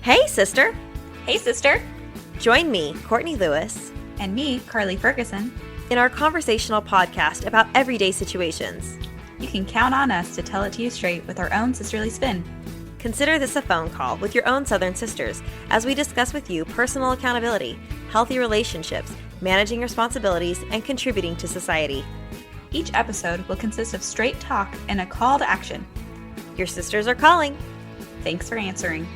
Hey, sister. Hey, sister. Join me, Courtney Lewis, And me, Carly Ferguson, in our conversational podcast about everyday situations. You can count on us to tell it to you straight with our own sisterly spin. Consider this a phone call with your own Southern sisters as we discuss with you personal accountability, healthy relationships, managing responsibilities, and contributing to society. Each episode will consist of straight talk and a call to action. Your sisters are calling. Thanks for answering.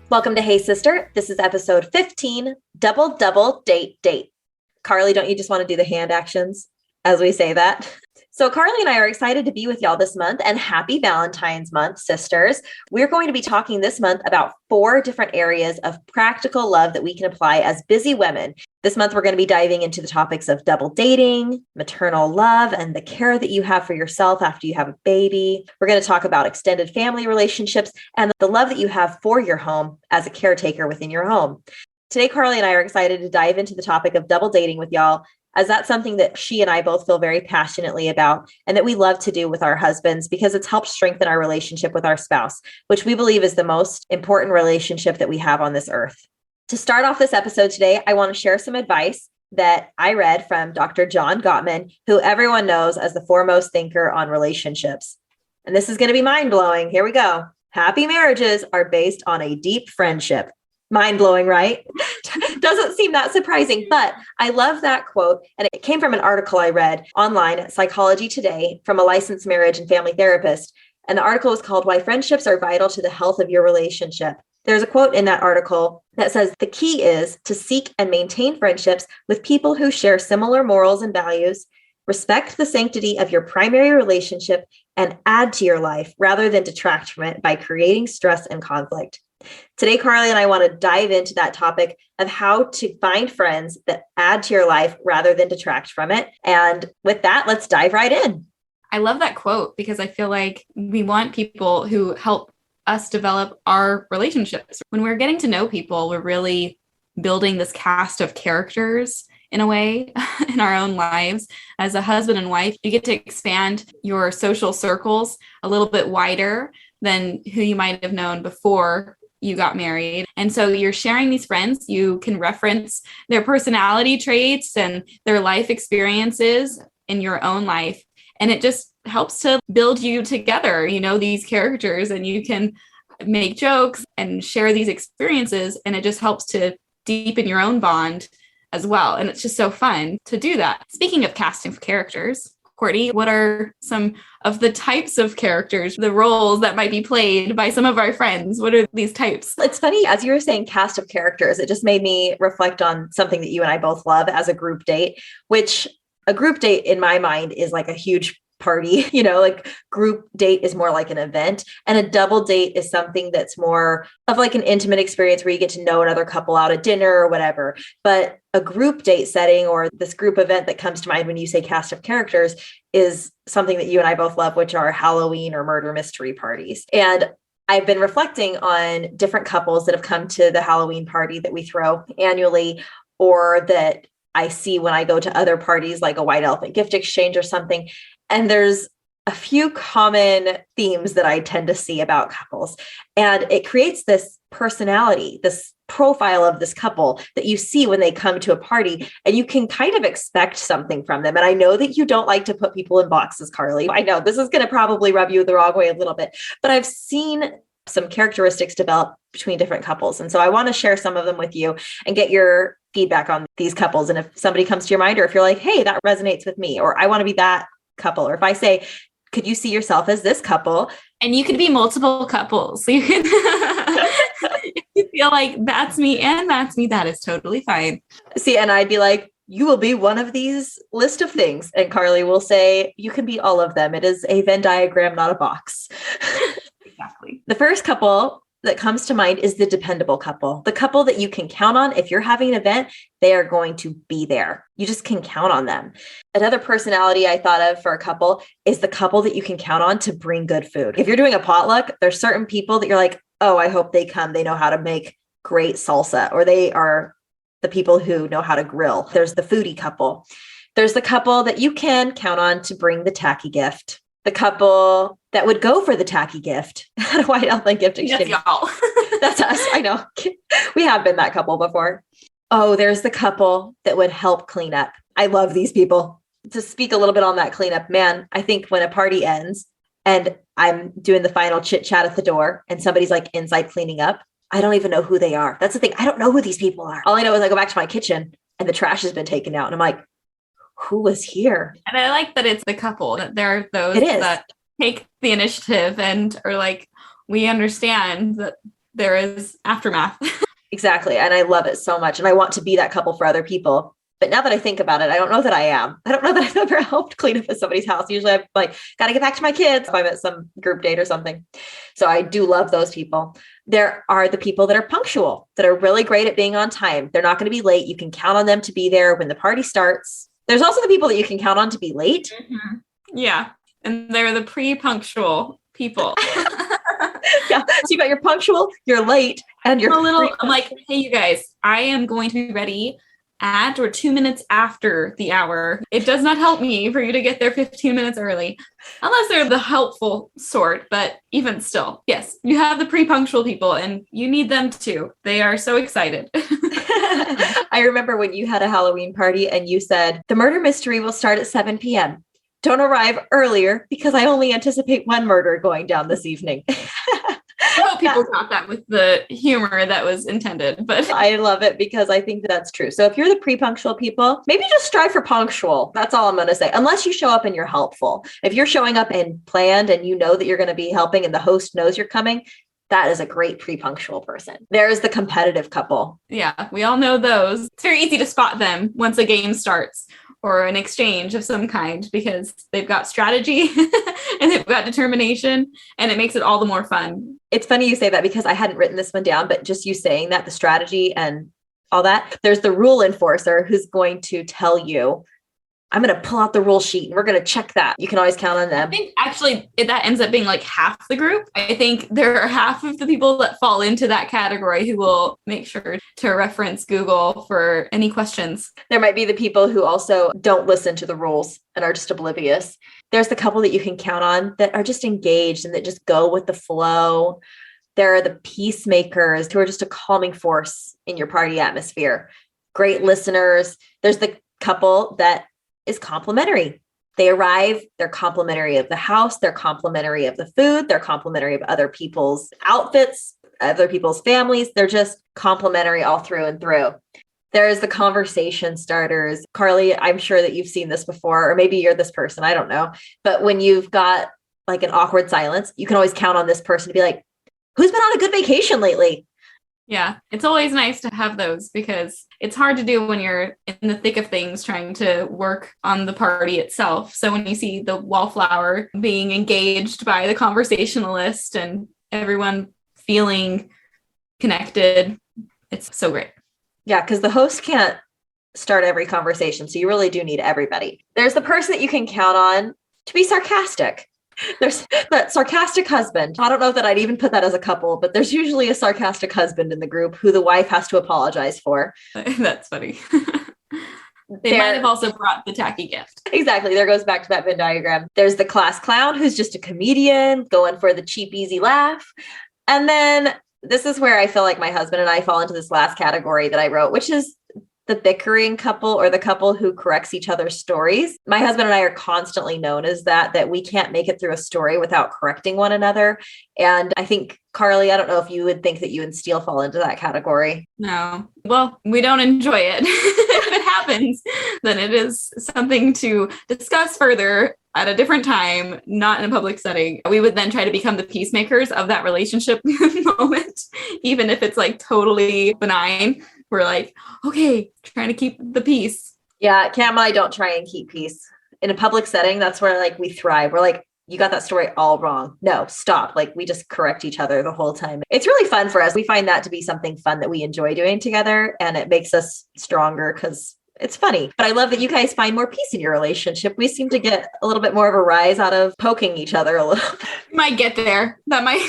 Welcome to Hey Sister. This is episode 15, Double Date. Carly, don't you just want to do the hand actions as we say that? So Carly and I are excited to be with y'all this month, and happy Valentine's month, sisters. We're going to be talking this month about 4 different areas of practical love that we can apply as busy women. This month, we're going to be diving into the topics of double dating, maternal love, and the care that you have for yourself after you have a baby. We're going to talk about extended family relationships and the love that you have for your home as a caretaker within your home. Today, Carly and I are excited to dive into the topic of double dating with y'all, as that's something that she and I both feel very passionately about and that we love to do with our husbands because it's helped strengthen our relationship with our spouse, which we believe is the most important relationship that we have on this earth. To start off this episode today, I want to share some advice that I read from Dr. John Gottman, who everyone knows as the foremost thinker on relationships. And this is going to be mind-blowing. Here we go. Happy marriages are based on a deep friendship. Mind-blowing, right? Doesn't seem that surprising, but I love that quote. And it came from an article I read online at Psychology Today from a licensed marriage and family therapist. And the article was called Why Friendships Are Vital to the Health of Your Relationship. There's a quote in that article that says, the key is to seek and maintain friendships with people who share similar morals and values, respect the sanctity of your primary relationship, and add to your life rather than detract from it by creating stress and conflict. Today, Carly and I want to dive into that topic of how to find friends that add to your life rather than detract from it. And with that, let's dive right in. I love that quote because I feel like we want people who help us develop our relationships. When we're getting to know people, we're really building this cast of characters in a way in our own lives. As a husband and wife, you get to expand your social circles a little bit wider than who you might have known before you got married. And so you're sharing these friends, you can reference their personality traits and their life experiences in your own life. And it just helps to build you together, these characters, and you can make jokes and share these experiences. And it just helps to deepen your own bond as well. And it's just so fun to do that. Speaking of casting of characters, Courtney, what are some of the types of characters, the roles that might be played by some of our friends? What are these types? It's funny, as you were saying, cast of characters, it just made me reflect on something that you and I both love as a group date, which a group date in my mind is like a huge party, like group date is more like an event, and a double date is something that's more of like an intimate experience where you get to know another couple out at dinner or whatever. But a group date setting, or this group event that comes to mind when you say cast of characters, is something that you and I both love, which are Halloween or murder mystery parties. And I've been reflecting on different couples that have come to the Halloween party that we throw annually, or that I see when I go to other parties like a white elephant gift exchange or something. And there's a few common themes that I tend to see about couples. And it creates this personality, this profile of this couple that you see when they come to a party, and you can kind of expect something from them. And I know that you don't like to put people in boxes, Carly. I know this is going to probably rub you the wrong way a little bit, but I've seen some characteristics develop between different couples. And so I want to share some of them with you and get your feedback on these couples. And if somebody comes to your mind, or if you're like, hey, that resonates with me, or I want to be that couple, or if I say, could you see yourself as this couple? And you could be multiple couples. So you can you feel like that's me and that's me. That is totally fine. See, and I'd be like, you will be one of these list of things. And Carly will say, you can be all of them. It is a Venn diagram, not a box. Exactly. The first couple that comes to mind is the dependable couple, the couple that you can count on. If you're having an event, they are going to be there. You just can count on them. Another personality I thought of for a couple is the couple that you can count on to bring good food. If you're doing a potluck, there's certain people that you're like, oh, I hope they come. They know how to make great salsa, or they are the people who know how to grill. There's the foodie couple. There's the couple that you can count on to bring the tacky gift. the couple that would go for the tacky gift at a White Elephant gift exchange. That's y'all. That's us. I know. We have been that couple before. Oh, there's the couple that would help clean up. I love these people. To speak a little bit on that cleanup, man, I think when a party ends and I'm doing the final chit chat at the door and somebody's like inside cleaning up, I don't even know who they are. That's the thing. I don't know who these people are. All I know is I go back to my kitchen and the trash has been taken out. And I'm like, who was here? And I like that it's the couple, that there are those that take the initiative and are like, we understand that there is aftermath. Exactly. And I love it so much. And I want to be that couple for other people. But now that I think about it, I don't know that I am. I don't know that I've ever helped clean up at somebody's house. Usually I'm like, got to get back to my kids if I'm at some group date or something. So I do love those people. There are the people that are punctual, that are really great at being on time. They're not going to be late. You can count on them to be there when the party starts. There's also the people that you can count on to be late. Mm-hmm. Yeah. And they're the pre-punctual people. Yeah. So you got your punctual, you're late, and you're I'm like, hey, you guys, I am going to be ready at or 2 minutes after the hour. It does not help me for you to get there 15 minutes early, unless they're the helpful sort. But even still, yes, you have the pre-punctual people and you need them too. They are so excited. I remember when you had a Halloween party and you said, the murder mystery will start at 7 p.m. Don't arrive earlier because I only anticipate one murder going down this evening. I hope people got that with the humor that was intended, but I love it because I think that's true. So if you're the pre-punctual people, maybe just strive for punctual. That's all I'm going to say. Unless you show up and you're helpful. If you're showing up and planned and you know that you're going to be helping and the host knows you're coming, that is a great pre-punctual person. There's the competitive couple. Yeah, we all know those. It's very easy to spot them once a game starts or an exchange of some kind because they've got strategy and they've got determination and it makes it all the more fun. It's funny you say that because I hadn't written this one down, but just you saying that, the strategy and all that, there's the rule enforcer who's going to tell you, I'm going to pull out the rule sheet and we're going to check that. You can always count on them. I think actually that ends up being like half the group. I think there are half of the people that fall into that category who will make sure to reference Google for any questions. There might be the people who also don't listen to the rules and are just oblivious. There's the couple that you can count on that are just engaged and that just go with the flow. There are the peacemakers who are just a calming force in your party atmosphere. Great listeners. There's the couple that is complimentary. They arrive, they're complimentary of the house, they're complimentary of the food, they're complimentary of other people's outfits, other people's families. They're just complimentary all through and through. There's the conversation starters. Carly, I'm sure that you've seen this before, or maybe you're this person, I don't know. But when you've got like an awkward silence, you can always count on this person to be like, who's been on a good vacation lately? Yeah, it's always nice to have those because it's hard to do when you're in the thick of things trying to work on the party itself. So when you see the wallflower being engaged by the conversationalist and everyone feeling connected, it's so great. Yeah, because the host can't start every conversation. So you really do need everybody. There's the person that you can count on to be sarcastic. There's that sarcastic husband. I don't know that I'd even put that as a couple, but there's usually a sarcastic husband in the group who the wife has to apologize for. That's funny. They might have also brought the tacky gift. Exactly. There goes back to that Venn diagram. There's the class clown who's just a comedian going for the cheap, easy laugh. And then this is where I feel like my husband and I fall into this last category that I wrote, which is the bickering couple or the couple who corrects each other's stories. My husband and I are constantly known as that we can't make it through a story without correcting one another. And I think, Carly, I don't know if you would think that you and Steele fall into that category. No. Well, we don't enjoy it. If it happens, then it is something to discuss further at a different time, not in a public setting. We would then try to become the peacemakers of that relationship moment, even if it's like totally benign. We're like, okay, trying to keep the peace. Yeah, Cam and I don't try and keep peace. In a public setting, that's where like we thrive. We're like, you got that story all wrong. No, stop. Like we just correct each other the whole time. It's really fun for us. We find that to be something fun that we enjoy doing together. And it makes us stronger because it's funny. But I love that you guys find more peace in your relationship. We seem to get a little bit more of a rise out of poking each other a little. Might get there. That might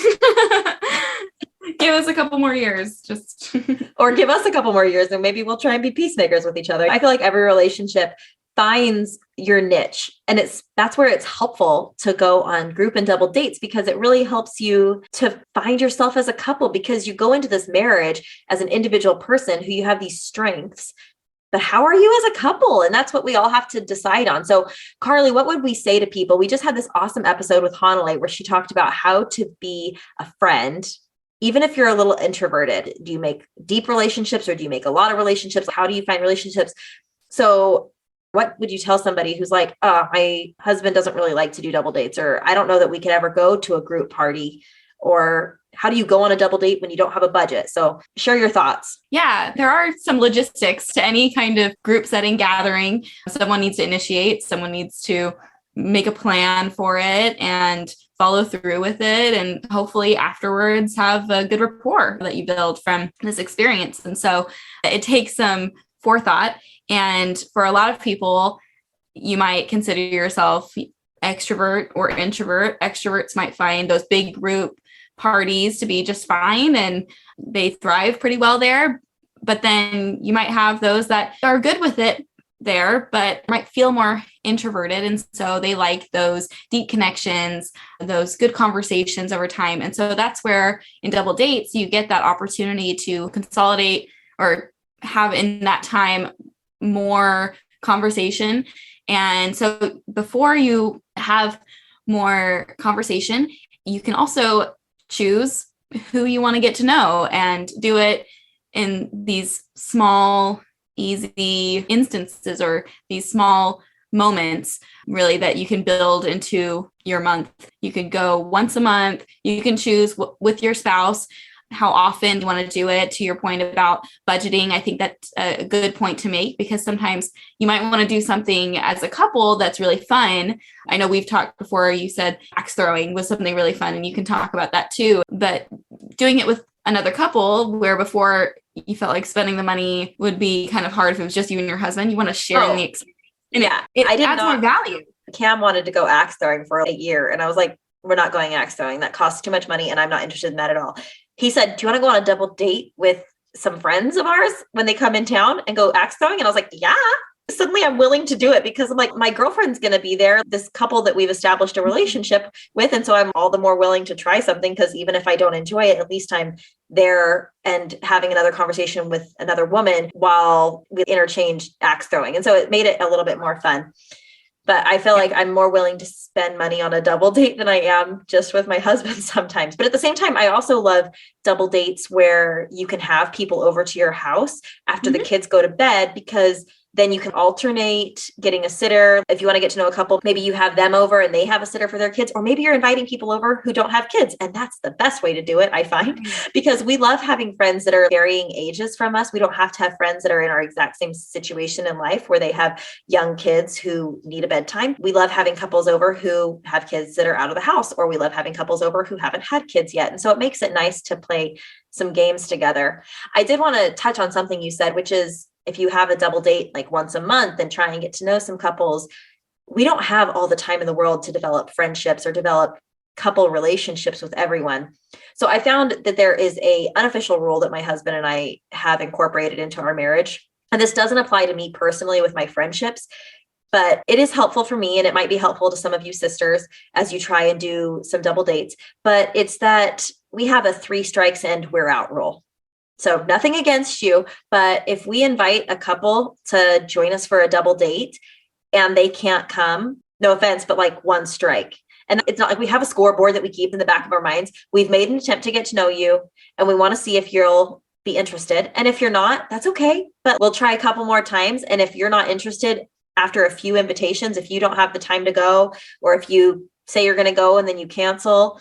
give us a couple more years. Just or give us a couple more years and maybe we'll try and be peacemakers with each other. I feel like every relationship finds your niche. And that's where it's helpful to go on group and double dates, because it really helps you to find yourself as a couple, because you go into this marriage as an individual person who you have these strengths. But how are you as a couple? And that's what we all have to decide on. So, Carley, what would we say to people? We just had this awesome episode with Hanalei where she talked about how to be a friend, even if you're a little introverted. Do you make deep relationships, or do you make a lot of relationships? How do you find relationships? So what would you tell somebody who's like, oh, my husband doesn't really like to do double dates, or I don't know that we could ever go to a group party, or how do you go on a double date when you don't have a budget? So share your thoughts. Yeah, there are some logistics to any kind of group setting gathering. Someone needs to initiate, someone needs to make a plan for it and follow through with it. And hopefully afterwards have a good rapport that you build from this experience. And so it takes some forethought. And for a lot of people, you might consider yourself extrovert or introvert. Extroverts might find those big group parties to be just fine and they thrive pretty well there. But then you might have those that are good with it there, but might feel more introverted. And so they like those deep connections, those good conversations over time. And so that's where in double dates, you get that opportunity to consolidate or have in that time more conversation. And so before you have more conversation, you can also choose who you want to get to know and do it in these small, easy instances or these small moments, really, that you can build into your month. You could go once a month. You can choose with your spouse how often you want to do it. To your point about budgeting, I think that's a good point to make, because sometimes you might want to do something as a couple that's really fun. I know we've talked before, you said axe throwing was something really fun, and you can talk about that too. But doing it with another couple, where before you felt like spending the money would be kind of hard if it was just you and your husband, you want to share in the experience. And it adds more value. Cam wanted to go axe throwing for a year, and I was like, we're not going axe throwing. That costs too much money, and I'm not interested in that at all. He said, do you want to go on a double date with some friends of ours when they come in town and go axe throwing? And I was like, yeah. Suddenly I'm willing to do it, because I'm like, my girlfriend's going to be there, this couple that we've established a relationship with. And so I'm all the more willing to try something, because even if I don't enjoy it, at least I'm there and having another conversation with another woman while we interchange axe throwing. And so it made it a little bit more fun. But I feel like I'm more willing to spend money on a double date than I am just with my husband sometimes. But at the same time, I also love double dates where you can have people over to your house after the kids go to bed, because then you can alternate getting a sitter. If you want to get to know a couple, maybe you have them over and they have a sitter for their kids, or maybe you're inviting people over who don't have kids. And that's the best way to do it, I find, because we love having friends that are varying ages from us. We don't have to have friends that are in our exact same situation in life where they have young kids who need a bedtime. We love having couples over who have kids that are out of the house, or we love having couples over who haven't had kids yet. And so it makes it nice to play some games together. I did want to touch on something you said, which is, if you have a double date like once a month and try and get to know some couples, we don't have all the time in the world to develop friendships or develop couple relationships with everyone. So I found that there is an unofficial rule that my husband and I have incorporated into our marriage. And this doesn't apply to me personally with my friendships, but it is helpful for me, and it might be helpful to some of you sisters as you try and do some double dates. But it's that we have a 3 strikes and we're out rule. So nothing against you, but if we invite a couple to join us for a double date and they can't come, no offense, but like 1 strike. And it's not like we have a scoreboard that we keep in the back of our minds. We've made an attempt to get to know you, and we want to see if you'll be interested. And if you're not, that's okay, but we'll try a couple more times. And if you're not interested after a few invitations, if you don't have the time to go, or if you say you're going to go and then you cancel,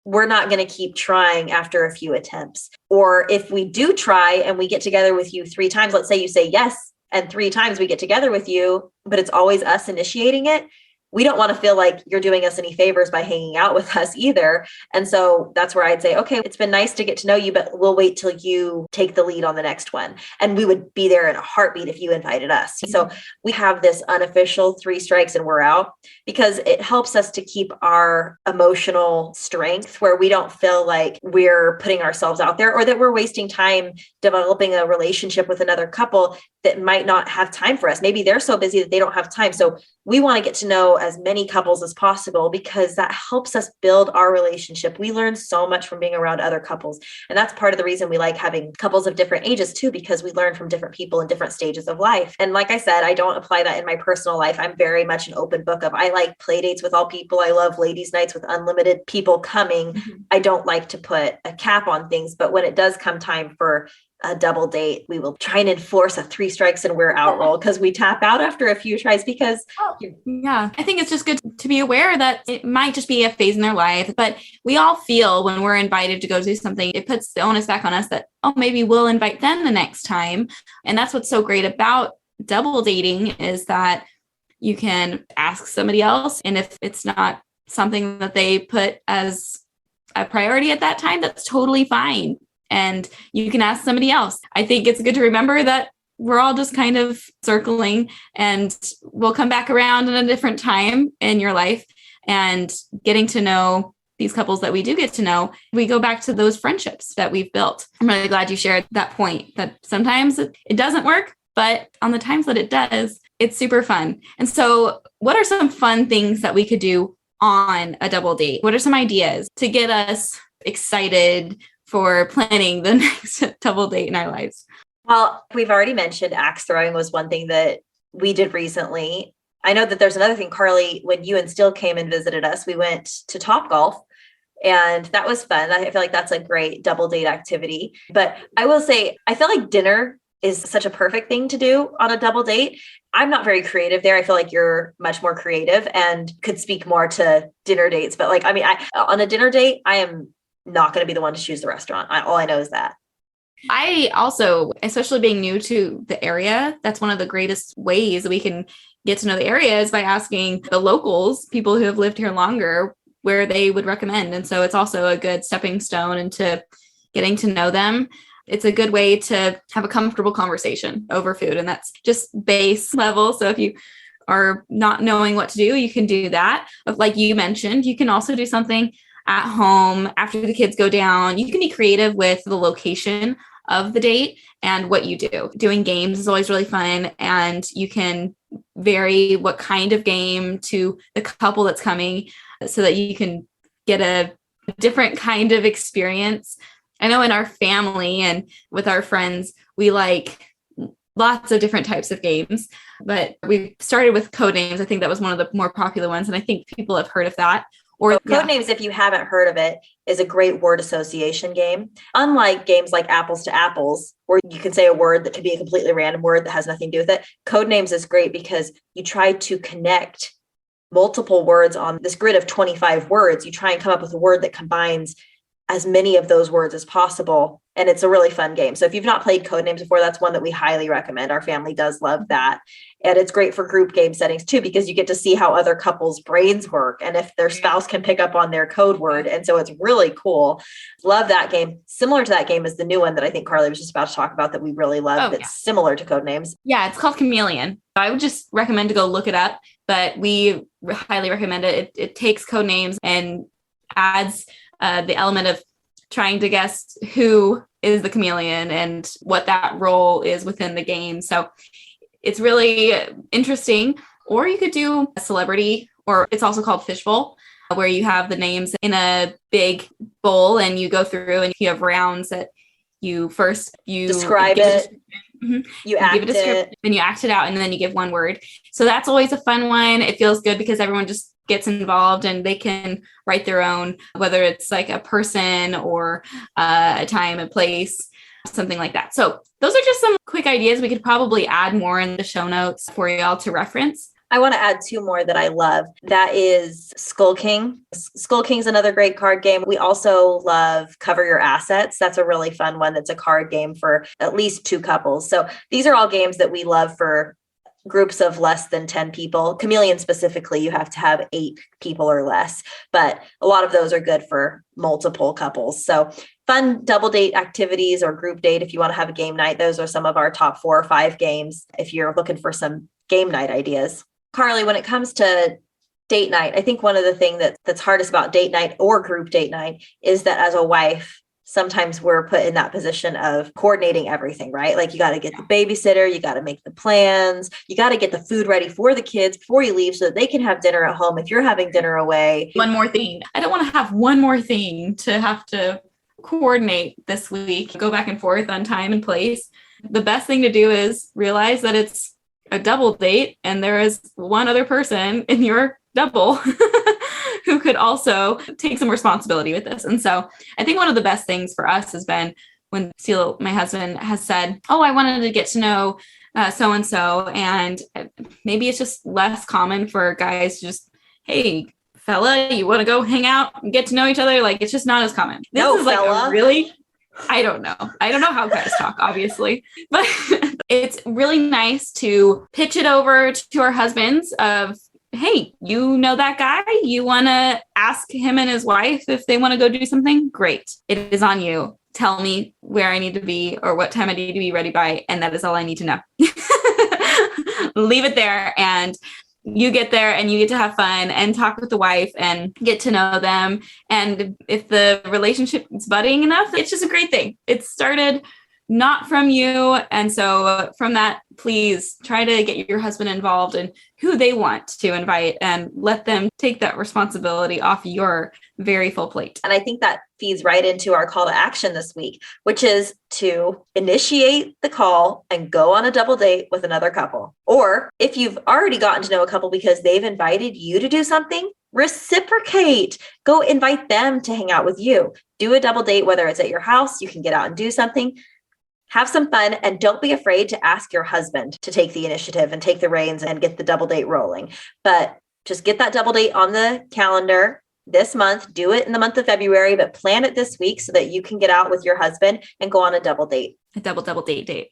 we're not going to keep trying after a few attempts. Or if we do try and we get together with you 3 times, let's say you say yes, and 3 times we get together with you, but it's always us initiating it, we don't want to feel like you're doing us any favors by hanging out with us either. And so that's where I'd say, okay, it's been nice to get to know you, but we'll wait till you take the lead on the next one. And we would be there in a heartbeat if you invited us. So we have this unofficial 3 strikes and we're out, because it helps us to keep our emotional strength where we don't feel like we're putting ourselves out there or that we're wasting time developing a relationship with another couple that might not have time for us. Maybe they're so busy that they don't have time. So we want to get to know as many couples as possible, because that helps us build our relationship. We learn so much from being around other couples. And that's part of the reason we like having couples of different ages too, because we learn from different people in different stages of life. And like I said, I don't apply that in my personal life. I'm very much an open book of, I like play dates with all people. I love ladies' nights with unlimited people coming. I don't like to put a cap on things, but when it does come time for a double date, we will try and enforce a 3 strikes and we're out rule, because we tap out after a few tries because yeah, I think it's just good to be aware that it might just be a phase in their life, but we all feel when we're invited to go do something, it puts the onus back on us that, oh, maybe we'll invite them the next time. And that's what's so great about double dating, is that you can ask somebody else. And if it's not something that they put as a priority at that time, that's totally fine. And you can ask somebody else. I think it's good to remember that we're all just kind of circling, and we'll come back around in a different time in your life, and getting to know these couples that we do get to know, we go back to those friendships that we've built. I'm really glad you shared that point, that sometimes it doesn't work, but on the times that it does, it's super fun. And so what are some fun things that we could do on a double date? What are some ideas to get us excited for planning the next double date in our lives? Well, we've already mentioned axe throwing was one thing that we did recently. I know that there's another thing, Carly, when you and Still came and visited us, we went to Topgolf, and that was fun. I feel like that's a great double date activity. But I will say, I feel like dinner is such a perfect thing to do on a double date. I'm not very creative there. I feel like you're much more creative and could speak more to dinner dates. But like, I mean, on a dinner date, I am not going to be the one to choose the restaurant. All I know is that. I also, especially being new to the area, that's one of the greatest ways that we can get to know the area is by asking the locals, people who have lived here longer, where they would recommend. And so it's also a good stepping stone into getting to know them. It's a good way to have a comfortable conversation over food. And that's just base level. So if you are not knowing what to do, you can do that. But like you mentioned, you can also do something at home after the kids go down. You can be creative with the location of the date and what you do. Doing games is always really fun, and you can vary what kind of game to the couple that's coming so that you can get a different kind of experience. I know in our family and with our friends, we like lots of different types of games, but we started with code names. I think that was one of the more popular ones, and I think people have heard of that. Or Codenames, if you haven't heard of it, is a great word association game. Unlike games like Apples to Apples, where you can say a word that could be a completely random word that has nothing to do with it, Codenames is great because you try to connect multiple words on this grid of 25 words. You try and come up with a word that combines as many of those words as possible. And it's a really fun game. So if you've not played Codenames before, that's one that we highly recommend. Our family does love that. And it's great for group game settings too, because you get to see how other couples' brains work and if their spouse can pick up on their code word. And so it's really cool. Love that game. Similar to that game is the new one that I think Carly was just about to talk about that we really love. That's similar to Codenames. Yeah, it's called Chameleon. I would just recommend to go look it up, but we highly recommend it. It takes Codenames and adds the element of trying to guess who is the chameleon and what that role is within the game. So it's really interesting. Or you could do a celebrity, or it's also called Fishbowl, where you have the names in a big bowl and you go through and you have rounds that you describe it. You give a description, then you act it out, and then you give one word. So that's always a fun one. It feels good because everyone just gets involved and they can write their own, whether it's like a person or a time and place, something like that. So those are just some quick ideas. We could probably add more in the show notes for y'all to reference. I want to add 2 more that I love. That is Skull King. Skull King is another great card game. We also love Cover Your Assets. That's a really fun one. That's a card game for at least 2 couples. So these are all games that we love for groups of less than 10 people. Chameleon specifically, you have to have 8 people or less, but a lot of those are good for multiple couples. So fun double date activities or group date if you want to have a game night. Those are some of our top 4 or 5 games if you're looking for some game night ideas. Carly, when it comes to date night, I think one of the things that's hardest about date night or group date night is that as a wife, sometimes we're put in that position of coordinating everything, right? Like you got to get the babysitter, you got to make the plans, you got to get the food ready for the kids before you leave so that they can have dinner at home if you're having dinner away. One more thing. I don't want to have one more thing to have to coordinate this week, go back and forth on time and place. The best thing to do is realize that it's a double date and there is one other person in your double who could also take some responsibility with this. And so I think one of the best things for us has been when Seal, my husband, has said, oh, I wanted to get to know so-and-so. And maybe it's just less common for guys to just, hey, fella, you want to go hang out and get to know each other? Like, it's just not as common. This is like fella. Really, I don't know how guys talk, obviously, but it's really nice to pitch it over to our husbands of, hey, you know that guy? You want to ask him and his wife if they want to go do something? Great. It is on you. Tell me where I need to be or what time I need to be ready by. And that is all I need to know. Leave it there. And you get there and you get to have fun and talk with the wife and get to know them. And if the relationship is budding enough, it's just a great thing. It started not from you. And so from that, please try to get your husband involved in who they want to invite and let them take that responsibility off your very full plate. And I think that feeds right into our call to action this week, which is to initiate the call and go on a double date with another couple. Or if you've already gotten to know a couple because they've invited you to do something, reciprocate. Go invite them to hang out with you. Do a double date, whether it's at your house, you can get out and do something. Have some fun and don't be afraid to ask your husband to take the initiative and take the reins and get the double date rolling. But just get that double date on the calendar this month. Do it in the month of February, but plan it this week so that you can get out with your husband and go on a double date. A double date.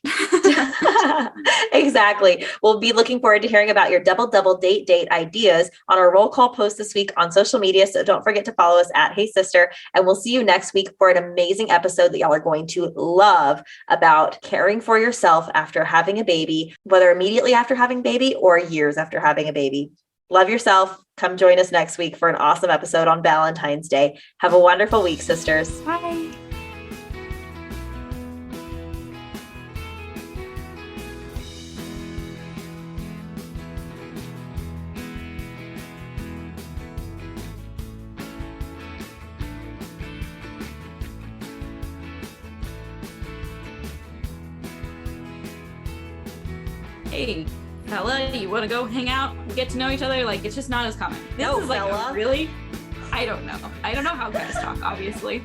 Exactly. We'll be looking forward to hearing about your double date ideas on our roll call post this week on social media. So don't forget to follow us at Hey Sister, and we'll see you next week for an amazing episode that y'all are going to love about caring for yourself after having a baby, whether immediately after having a baby or years after having a baby. Love yourself. Come join us next week for an awesome episode on Valentine's Day. Have a wonderful week, sisters. Bye. Hey, fella, you want to go hang out and get to know each other? Like, it's just not as common. This is like fella. Really? I don't know how guys talk, obviously.